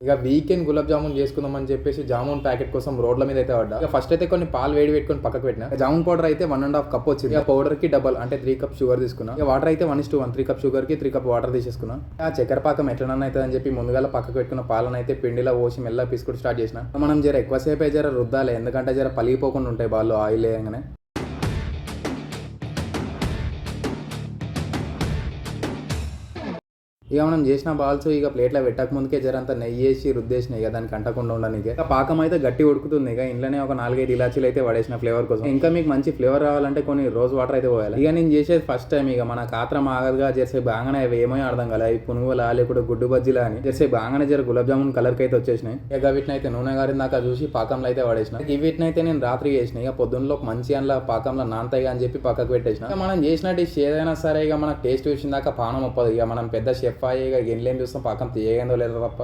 ఇక వీకెండ్ గులాబ్ జామున్ చేసుకుందాం అని చెప్పేసి జామున్ ప్యాకెట్ కోసం రోడ్ల మీద అయితే పడ్డా. ఇక ఫస్ట్ అయితే కొన్ని పాలు వేడి పెట్టుకొని పక్కకు పెట్టినా. జామున్ పౌడర్ అయితే 1.5 కప్ వచ్చింది. ఇక పౌడర్ కి డబల్ అంటే 3 కప్ షుగర్ తీసుకున్నా. ఇక వాటర్ అయితే 1:1 3 కప్ షుగర్ కి 3 కప్ వాటర్ తీసేసుకున్నా. ఆ చక్కెర పాకం ఎట్లనన్నా అవుతుంది అని చెప్పి ముందుగా పక్కకు పెట్టుకున్న పాలను అయితే పిండిలో పోసి మెల్ల పిసుకుడు స్టార్ట్ చేసిన. మనం జర ఎక్కువసేపే జర రుద్దాలి, ఎందుకంటే జర పలిగిపోకుండా ఉంటాయి బాల్లో ఆయిల్ వేయగానే. ఇక మనం చేసిన బాల్స్ ఇక ప్లేట్లో పెట్టక ముందుకే జరంత నెయ్యి వేసి రుద్దేసినాయి ఇక దానికి అంటకుండా ఉండడానికి. ఇక పాకం అయితే గట్టి ఉడుకుతుంది. ఇక ఇంట్లోనే ఒక 4-5 ఇలాచీలు అయితే పడేసిన ఫ్లేవర్ కోసం. ఇంకా మీకు మంచి ఫ్లేవర్ రావాలంటే కొన్ని రోజ్ వాటర్ అయితే పోయాలి. ఇక నేను చేసేది ఫస్ట్ టైం. ఇక మన కాత్రం ఆగదుగా చేసే బాగానే అవి ఏమో అర్థం కాలే, అవి పునుగులా లేకపోతే గుడ్డు బజ్జీలా అని చేసే బాగానే జర గులాబ్ జామున్ కలర్కి అయితే వచ్చేసినాయి. ఇక వీటిని అయితే నూనె గారిన దాకా చూసి పాకంలో అయితే పడేసిన. ఇక వీటిని అయితే నేను రాత్రి చేసిన. ఇక పొద్దున్నలో మంచి అందులో పాకంలో నానతాయి అని చెప్పి పక్కకు పెట్టేసిన. ఇక మనం చేసిన డిష్ ఏదైనా సరే ఇక మనకు టేస్ట్ వచ్చిన దాకా పానం ఒప్పదు. ఇక మనం పెద్ద షెఫ్ అయ్యి ఇక ఎన్లేం చూస్తాం పాకం తీయగందో లేదో తప్ప.